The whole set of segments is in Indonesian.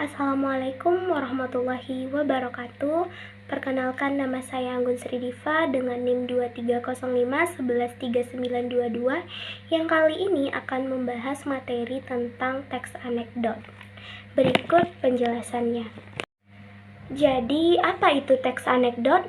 Assalamualaikum warahmatullahi wabarakatuh. Perkenalkan, nama saya Anggun Sri Diva dengan NIM 2305113922 yang kali ini akan membahas materi tentang teks anekdot. Berikut penjelasannya. Jadi, apa itu teks anekdot?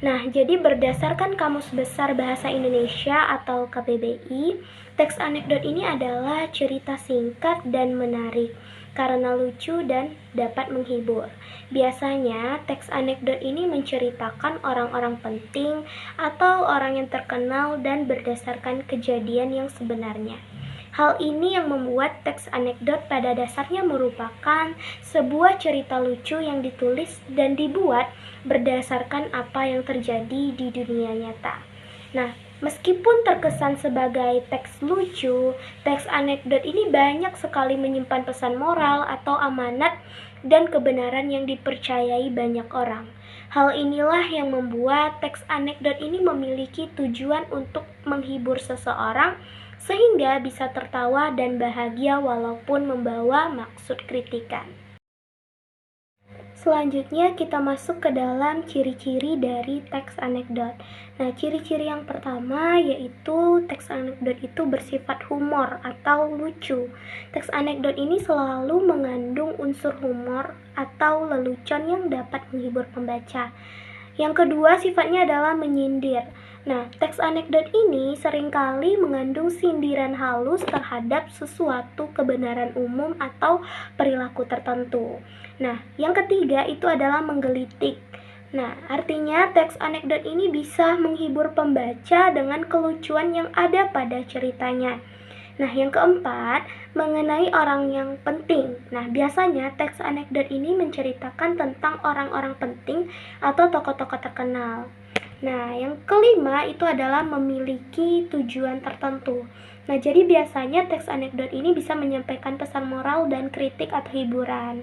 Nah, jadi berdasarkan Kamus Besar Bahasa Indonesia atau KBBI, teks anekdot ini adalah cerita singkat dan menarik karena lucu dan dapat menghibur. Biasanya, teks anekdot ini menceritakan orang-orang penting atau orang yang terkenal dan berdasarkan kejadian yang sebenarnya. Hal ini yang membuat teks anekdot pada dasarnya merupakan sebuah cerita lucu yang ditulis dan dibuat berdasarkan apa yang terjadi di dunia nyata. Nah, meskipun terkesan sebagai teks lucu, teks anekdot ini banyak sekali menyimpan pesan moral atau amanat dan kebenaran yang dipercayai banyak orang. Hal inilah yang membuat teks anekdot ini memiliki tujuan untuk menghibur seseorang sehingga bisa tertawa dan bahagia walaupun membawa maksud kritikan. Selanjutnya kita masuk ke dalam ciri-ciri dari teks anekdot. Nah, ciri-ciri yang pertama yaitu teks anekdot itu bersifat humor atau lucu. Teks anekdot ini selalu mengandung unsur humor atau lelucon yang dapat menghibur pembaca. Yang kedua, sifatnya adalah menyindir. Nah, teks anekdot ini seringkali mengandung sindiran halus terhadap sesuatu kebenaran umum atau perilaku tertentu. Nah, yang ketiga itu adalah menggelitik. Nah, artinya teks anekdot ini bisa menghibur pembaca dengan kelucuan yang ada pada ceritanya. Nah, yang keempat, mengenai orang yang penting. Nah, biasanya teks anekdot ini menceritakan tentang orang-orang penting atau tokoh-tokoh terkenal. Nah, yang kelima itu adalah memiliki tujuan tertentu. Nah, jadi biasanya teks anekdot ini bisa menyampaikan pesan moral dan kritik atau hiburan.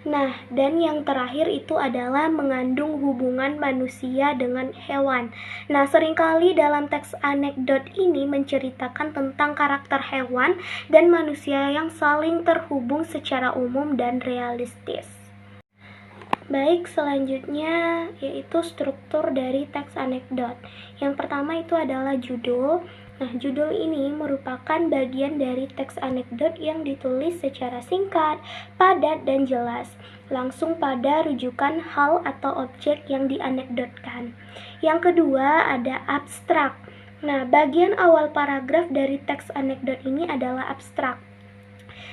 Nah, dan yang terakhir itu adalah mengandung hubungan manusia dengan hewan. Nah, seringkali dalam teks anekdot ini menceritakan tentang karakter hewan dan manusia yang saling terhubung secara umum dan realistis. Baik, selanjutnya yaitu struktur dari teks anekdot. Yang pertama itu adalah judul. Nah, judul ini merupakan bagian dari teks anekdot yang ditulis secara singkat, padat, dan jelas, langsung pada rujukan hal atau objek yang dianekdotkan. Yang kedua ada abstrak. Nah, bagian awal paragraf dari teks anekdot ini adalah abstrak.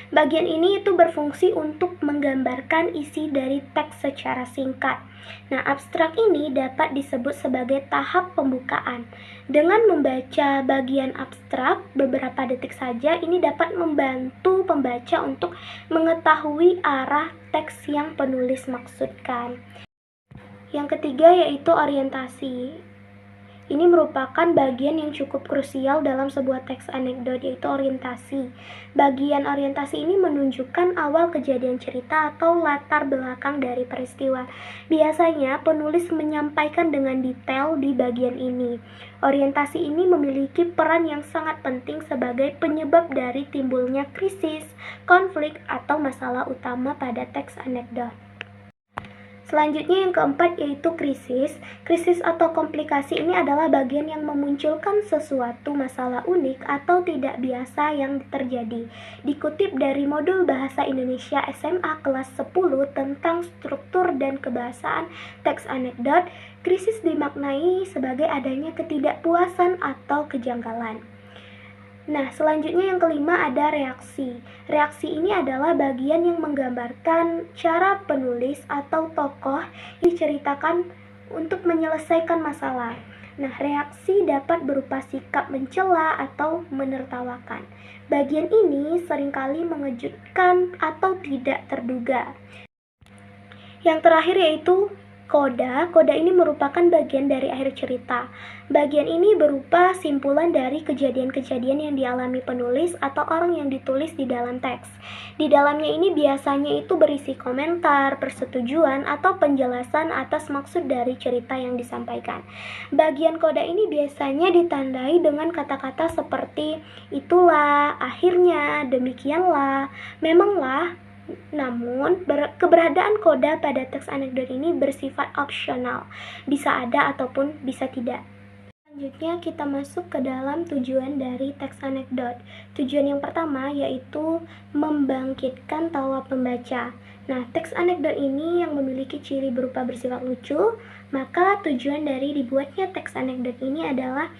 Bagian ini itu berfungsi untuk menggambarkan isi dari teks secara singkat. Nah, abstrak ini dapat disebut sebagai tahap pembukaan. Dengan membaca bagian abstrak beberapa detik saja, ini dapat membantu pembaca untuk mengetahui arah teks yang penulis maksudkan. Yang ketiga yaitu orientasi. Ini merupakan bagian yang cukup krusial dalam sebuah teks anekdot, yaitu orientasi. Bagian orientasi ini menunjukkan awal kejadian cerita atau latar belakang dari peristiwa. Biasanya penulis menyampaikan dengan detail di bagian ini. Orientasi ini memiliki peran yang sangat penting sebagai penyebab dari timbulnya krisis, konflik, atau masalah utama pada teks anekdot. Selanjutnya yang keempat yaitu krisis. Krisis atau komplikasi ini adalah bagian yang memunculkan sesuatu masalah unik atau tidak biasa yang terjadi. Dikutip dari modul Bahasa Indonesia SMA kelas 10 tentang struktur dan kebahasaan teks anekdot, krisis dimaknai sebagai adanya ketidakpuasan atau kejanggalan. Nah, selanjutnya yang kelima ada reaksi. Reaksi ini adalah bagian yang menggambarkan cara penulis atau tokoh diceritakan untuk menyelesaikan masalah. Nah, reaksi dapat berupa sikap mencela atau menertawakan. Bagian ini seringkali mengejutkan atau tidak terduga. Yang terakhir yaitu koda. Koda ini merupakan bagian dari akhir cerita. Bagian ini berupa simpulan dari kejadian-kejadian yang dialami penulis atau orang yang ditulis di dalam teks. Di dalamnya ini biasanya itu berisi komentar, persetujuan, atau penjelasan atas maksud dari cerita yang disampaikan. Bagian koda ini biasanya ditandai dengan kata-kata seperti itulah, akhirnya, demikianlah, memanglah, Namun, keberadaan koda pada teks anekdot ini bersifat opsional, bisa ada ataupun bisa tidak. Selanjutnya kita masuk ke dalam tujuan dari teks anekdot. Tujuan yang pertama yaitu membangkitkan tawa pembaca. Nah, teks anekdot ini yang memiliki ciri berupa bersifat lucu, maka tujuan dari dibuatnya teks anekdot ini adalah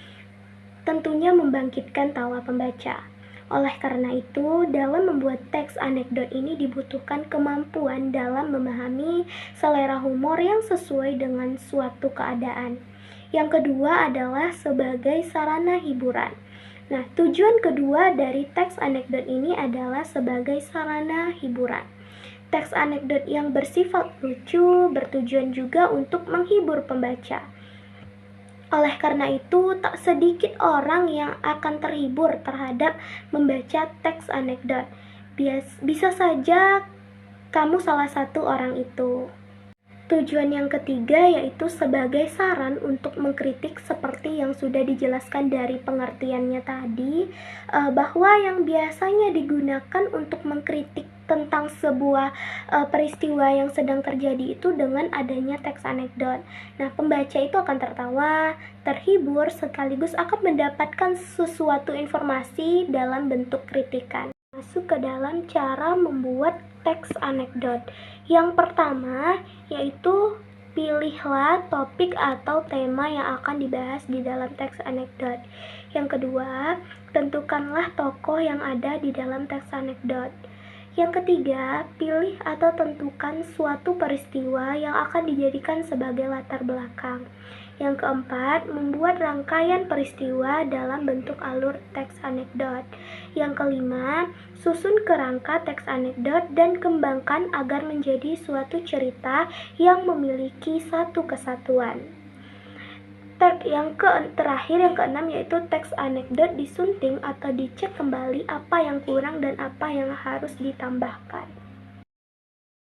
tentunya membangkitkan tawa pembaca. Oleh karena itu, dalam membuat teks anekdot ini dibutuhkan kemampuan dalam memahami selera humor yang sesuai dengan suatu keadaan. Yang kedua adalah sebagai sarana hiburan. Nah, tujuan kedua dari teks anekdot ini adalah sebagai sarana hiburan. Teks anekdot yang bersifat lucu bertujuan juga untuk menghibur pembaca. Oleh karena itu, tak sedikit orang yang akan terhibur terhadap membaca teks anekdot. Bisa saja kamu salah satu orang itu. Tujuan yang ketiga yaitu sebagai saran untuk mengkritik seperti yang sudah dijelaskan dari pengertiannya tadi, bahwa yang biasanya digunakan untuk mengkritik tentang sebuah peristiwa yang sedang terjadi itu dengan adanya teks anekdot. Nah, pembaca itu akan tertawa, terhibur, sekaligus akan mendapatkan sesuatu informasi dalam bentuk kritikan. Masuk ke dalam cara membuat teks anekdot. Yang pertama yaitu pilihlah topik atau tema yang akan dibahas di dalam teks anekdot. Yang kedua, tentukanlah tokoh yang ada di dalam teks anekdot. Yang ketiga, pilih atau tentukan suatu peristiwa yang akan dijadikan sebagai latar belakang. Yang keempat, membuat rangkaian peristiwa dalam bentuk alur teks anekdot. Yang kelima, susun kerangka teks anekdot dan kembangkan agar menjadi suatu cerita yang memiliki satu kesatuan. Yang terakhir, yang keenam, yaitu teks anekdot disunting atau dicek kembali apa yang kurang dan apa yang harus ditambahkan.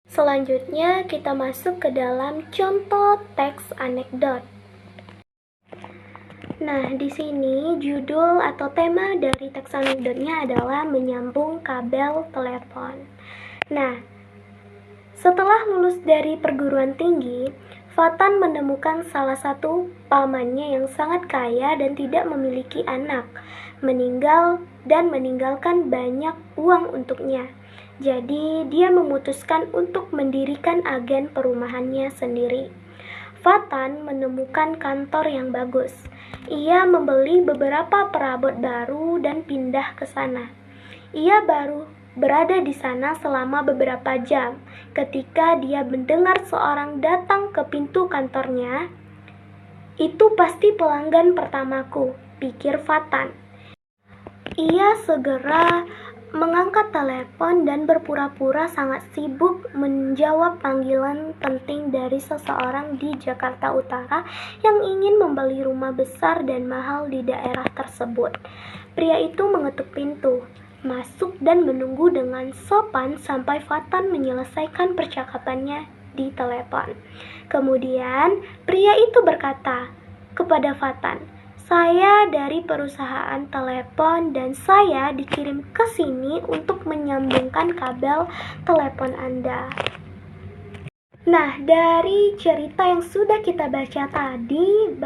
Selanjutnya kita masuk ke dalam contoh teks anekdot. Nah, di sini judul atau tema dari teks anekdotnya adalah menyambung kabel telepon. Nah, setelah lulus dari perguruan tinggi, Fatan menemukan salah satu pamannya yang sangat kaya dan tidak memiliki anak, meninggal dan meninggalkan banyak uang untuknya. Jadi, dia memutuskan untuk mendirikan agen perumahannya sendiri. Fatan menemukan kantor yang bagus. Ia membeli beberapa perabot baru dan pindah ke sana. Ia baru berada di sana selama beberapa jam ketika dia mendengar seorang datang ke pintu kantornya. Itu pasti pelanggan pertamaku, pikir Fatan. Ia segera mengangkat telepon dan berpura-pura sangat sibuk menjawab panggilan penting dari seseorang di Jakarta Utara yang ingin membeli rumah besar dan mahal di daerah tersebut. Pria itu mengetuk pintu, masuk dan menunggu dengan sopan sampai Fatan menyelesaikan percakapannya di telepon. Kemudian pria itu berkata kepada Fatan, "Saya dari perusahaan telepon dan saya dikirim ke sini untuk menyambungkan kabel telepon Anda." Nah, dari cerita yang sudah kita baca tadi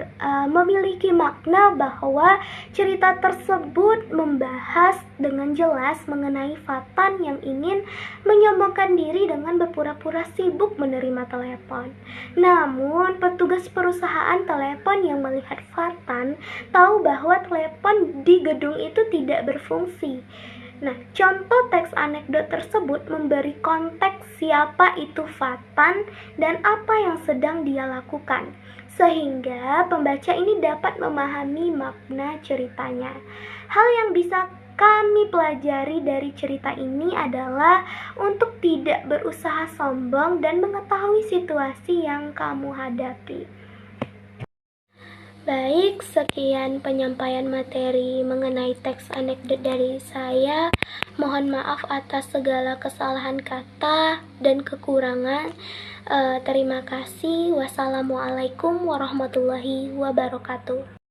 memiliki makna bahwa cerita tersebut membahas dengan jelas mengenai Fatan yang ingin menyombongkan diri dengan berpura-pura sibuk menerima telepon. Namun, petugas perusahaan telepon yang melihat Fatan tahu bahwa telepon di gedung itu tidak berfungsi. Nah, contoh teks anekdot tersebut memberi konteks siapa itu Fatan dan apa yang sedang dia lakukan, sehingga pembaca ini dapat memahami makna ceritanya. Hal yang bisa kami pelajari dari cerita ini adalah untuk tidak berusaha sombong dan mengetahui situasi yang kamu hadapi. Baik, sekian penyampaian materi mengenai teks anekdot dari saya. Mohon maaf atas segala kesalahan kata dan kekurangan. Terima kasih. Wassalamualaikum warahmatullahi wabarakatuh.